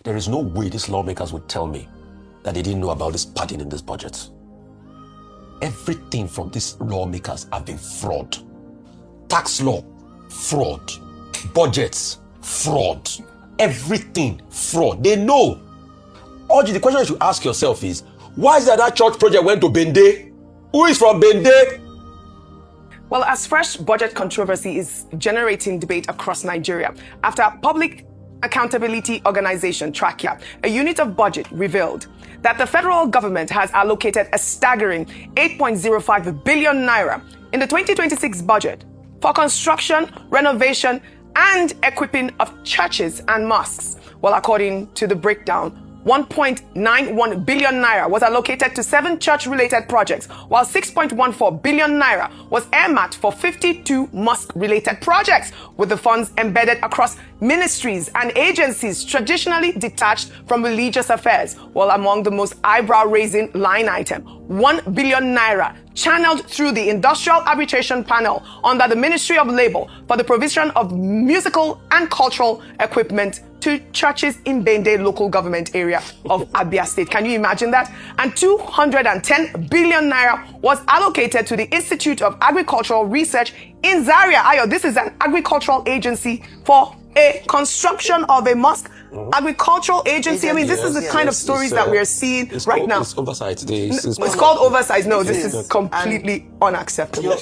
There is no way these lawmakers would tell me that they didn't know about this padding in this budget. Everything from these lawmakers have been fraud. Tax law, fraud. Budgets, fraud. Everything, fraud. They know. Oji, the question you should ask yourself is, why is that church project went to Bende? Who is from Bende? Well, as fresh budget controversy is generating debate across Nigeria, after Public Accountability Organization, Trachea, a unit of budget, revealed that the federal government has allocated a staggering 8.05 billion naira in the 2026 budget for construction, renovation, and equipping of churches and mosques. Well, according to the breakdown, 1.91 billion naira was allocated to 7 church-related projects, while 6.14 billion naira was earmarked for 52 mosque-related projects, with the funds embedded across ministries and agencies traditionally detached from religious affairs. While among the most eyebrow-raising line item, 1 billion naira channeled through the Industrial Arbitration Panel under the Ministry of Labour for the provision of musical and cultural equipment to churches in Bende local government area of Abia State. Can you imagine that? And 210 billion naira was allocated to the Institute of Agricultural Research in Zaria. Ayo, this is an agricultural agency for a construction of a mosque. Agricultural agency. I mean, this is the kind of stories that we're seeing right now. It's oversight. It's called oversight. No, this is completely unacceptable.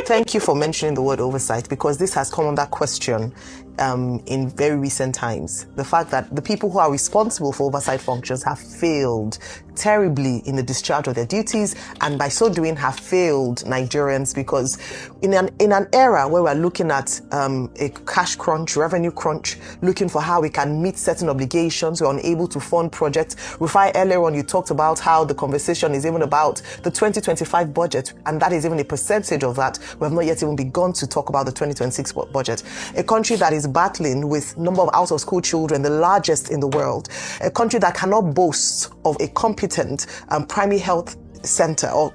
Thank you for mentioning the word oversight, because this has come under question in very recent times. The fact that the people who are responsible for oversight functions have failed terribly in the discharge of their duties, and by so doing have failed Nigerians, because in an era where we're looking at a cash crunch, revenue crunch, looking for how we can meet certain obligations, we're unable to fund projects. Rufai, earlier on you talked about how the conversation is even about the 2025 budget, and that is even a percentage of that. We have not yet even begun to talk about the 2026 budget. A country that is battling with number of out-of-school children, the largest in the world. A country that cannot boast of a competent primary health center or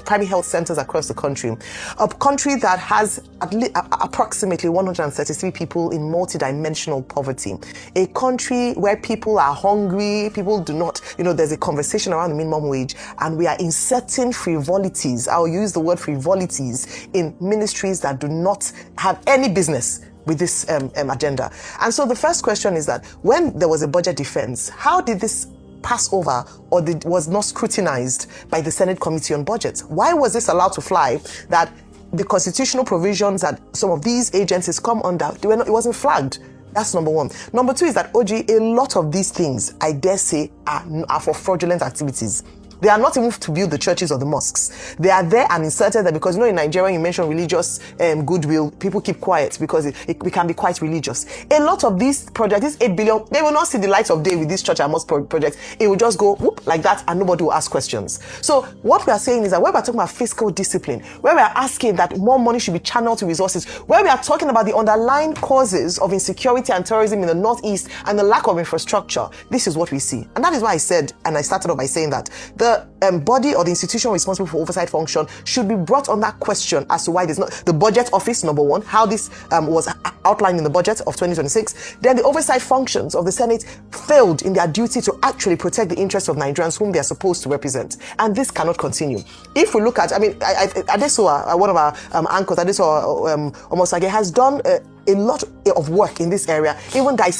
primary health centers across the country. A country that has approximately 133 people in multidimensional poverty. A country where people are hungry, people do not, there's a conversation around the minimum wage, and we are inserting frivolities. I'll use the word frivolities in ministries that do not have any business with this agenda. And so the first question is that when there was a budget defense, how did this pass over or was not scrutinized by the Senate Committee on Budget? Why was this allowed to fly, that the constitutional provisions that some of these agencies come under, it wasn't flagged? That's number one. Number two is that, OG, a lot of these things, I dare say, are for fraudulent activities. They are not even to build the churches or the mosques. They are there and inserted there because, in Nigeria, you mention religious goodwill. People keep quiet because we can be quite religious. A lot of these projects, this 8 billion, they will not see the light of day with this church and mosque projects. It will just go whoop like that and nobody will ask questions. So what we are saying is that when we're talking about fiscal discipline, where we are asking that more money should be channeled to resources, where we are talking about the underlying causes of insecurity and terrorism in the Northeast and the lack of infrastructure, this is what we see. And that is why I said, and I started off by saying that, the body or the institution responsible for oversight function should be brought on that question as to why there's not the budget office, number one, how this was outlined in the budget of 2026. Then the oversight functions of the Senate failed in their duty to actually protect the interests of Nigerians whom they are supposed to represent. And this cannot continue. If we look at, Adesoa, one of our anchors, Adesoa Omosage, has done a lot of work in this area, even I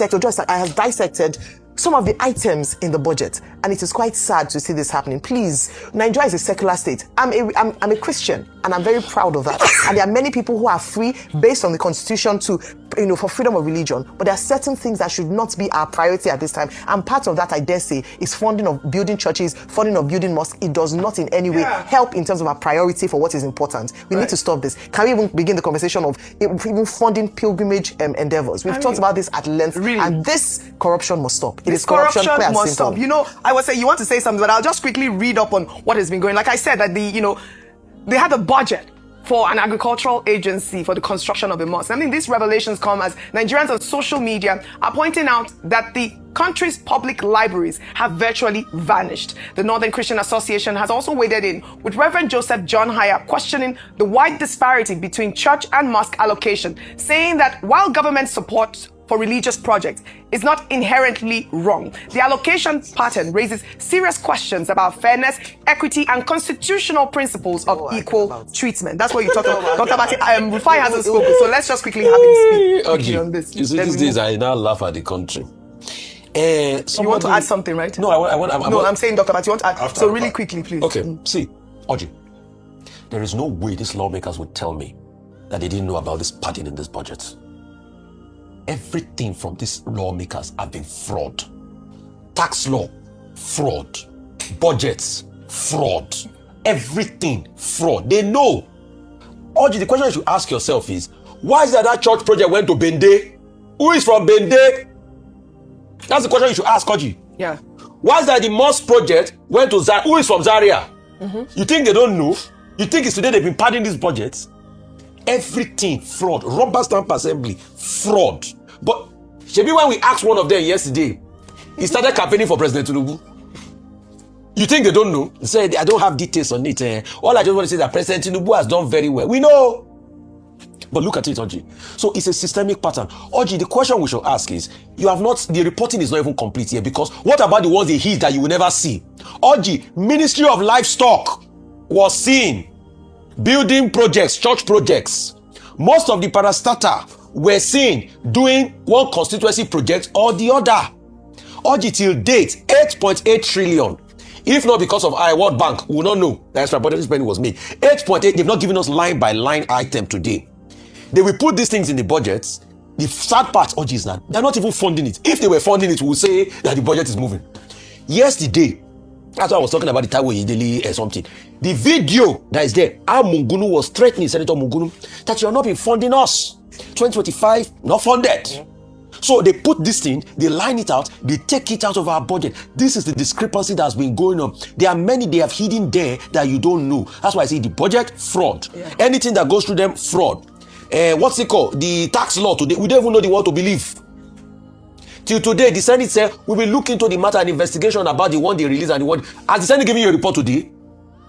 have dissected some of the items in the budget, and it is quite sad to see this happening. Please, Nigeria is a secular state. I'm a Christian, and I'm very proud of that. And there are many people who are free based on the constitution to, for freedom of religion. But there are certain things that should not be our priority at this time. And part of that, I dare say, is funding of building churches, funding of building mosques. It does not in any way help in terms of our priority for what is important. We need to stop this. Can we even begin the conversation of even funding pilgrimage endeavors? We've talked about this at length, and this corruption must stop. It is corruption must stop. I would say you want to say something, but I'll just quickly read up on what has been going. Like I said, that they had a budget for an agricultural agency for the construction of a mosque. I mean, these revelations come as Nigerians on social media are pointing out that the country's public libraries have virtually vanished. The Northern Christian Association has also waded in with Reverend Joseph John Haya questioning the wide disparity between church and mosque allocation, saying that while government support for religious projects is not inherently wrong. The allocation pattern raises serious questions about fairness, equity, and constitutional principles of equal treatment. That's what you talked about. Dr. Bati, Rufai hasn't spoken, so let's just quickly have him speak Okay. on this. You see, these days I now laugh at the country. You want to add something, right? No, I'm saying, Dr. Bati, you want to add? So really quickly, please. Okay, see, Oji, there is no way these lawmakers would tell me that they didn't know about this padding in this budget. Everything from these lawmakers have been fraud. Tax law, fraud. Budgets, fraud. Everything, fraud. They know. Oji, the question you should ask yourself is, why is that church project went to Bende? Who is from Bende? That's the question you should ask, Oji. Yeah. Why is that the mosque project went to Zaria? Who is from Zaria? You think they don't know? You think it's today they've been padding these budgets? Everything fraud. Rubber stamp assembly, fraud. But maybe when we asked one of them yesterday, he started campaigning for President Tinubu. You think they don't know? He said, I don't have details on it. All I just want to say is that President Tinubu has done very well. We know. But look at it, Oji. So it's a systemic pattern. Oji, the question we should ask is, the reporting is not even complete here, because what about the ones they hit that you will never see? Oji, Ministry of Livestock was seen. Building projects, church projects. Most of the parastatal were seen doing one constituency project or the other. Oji, till date, 8.8 trillion. If not because of World Bank, we will not know the extra budget spending was made. 8.8, they've not given us line by line item today. They will put these things in the budgets. The sad part, Oji, is that they're not even funding it. If they were funding it, we would say that the budget is moving. Yesterday, that's why I was talking about the Taiwo Ideli or something. The video that is there, how Mungunu was threatening Senator Mungunu that you are not been funding us. 2025, not funded. So they put this thing, they line it out, they take it out of our budget. This is the discrepancy that's been going on. There are many they have hidden there that you don't know. That's why I say the budget, fraud. Yeah. Anything that goes through them, fraud. What's it called? The tax law today, we don't even know the one to believe. Till today, the Senate said, we will look into the matter and investigation about the one they released and the one. Has the Senate giving you a report today?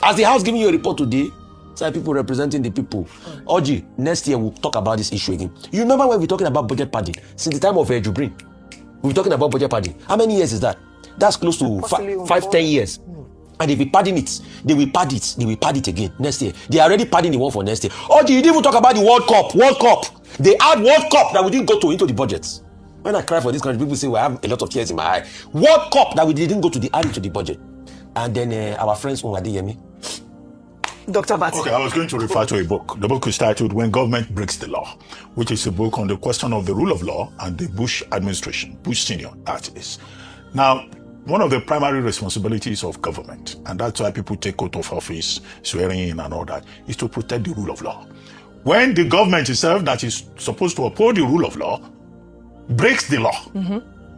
Has the House giving you a report today? So people representing the people. Oji, next year we'll talk about this issue again. You remember when we're talking about budget padding? Since the time of Jubrin, we're talking about budget padding. How many years is that? That's close to 5-10 years. And they'll be padding it. They will pad it. They will pad it again next year. They are already padding the one for next year. Oji, you didn't even talk about the World Cup. World Cup. They add World Cup that we didn't go into the budgets. When I cry for this country, people say, well, I have a lot of tears in my eye. World Cup that we didn't go to the add it to the budget. And then our friends from Adeyemi. Dr. Bati. Okay, I was going to refer to a book. The book is titled When Government Breaks the Law, which is a book on the question of the rule of law and the Bush administration, Bush Senior, that is. Now, one of the primary responsibilities of government, and that's why people take oath of office, swearing in and all that, is to protect the rule of law. When the government itself that is supposed to uphold the rule of law breaks the law,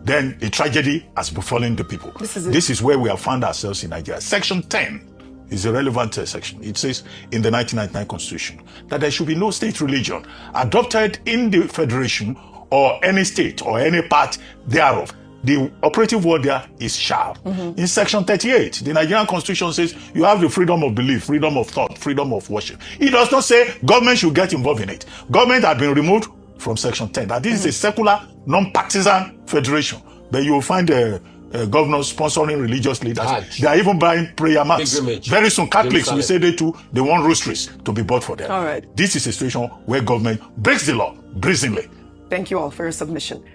then a tragedy has befallen the people. This is where we have found ourselves in Nigeria. Section 10 is a relevant section. It says in the 1999 Constitution that there should be no state religion adopted in the federation or any state or any part thereof. The operative word there is shall. In Section 38, the Nigerian Constitution says you have the freedom of belief, freedom of thought, freedom of worship. It does not say government should get involved in it. Government had been removed from Section 10. That this is a secular, non-partisan federation. But you will find governors sponsoring religious leaders. They are even buying prayer mats. Very soon, Catholics will say they want rosaries to be bought for them. All right. This is a situation where government breaks the law brazenly. Thank you all for your submission.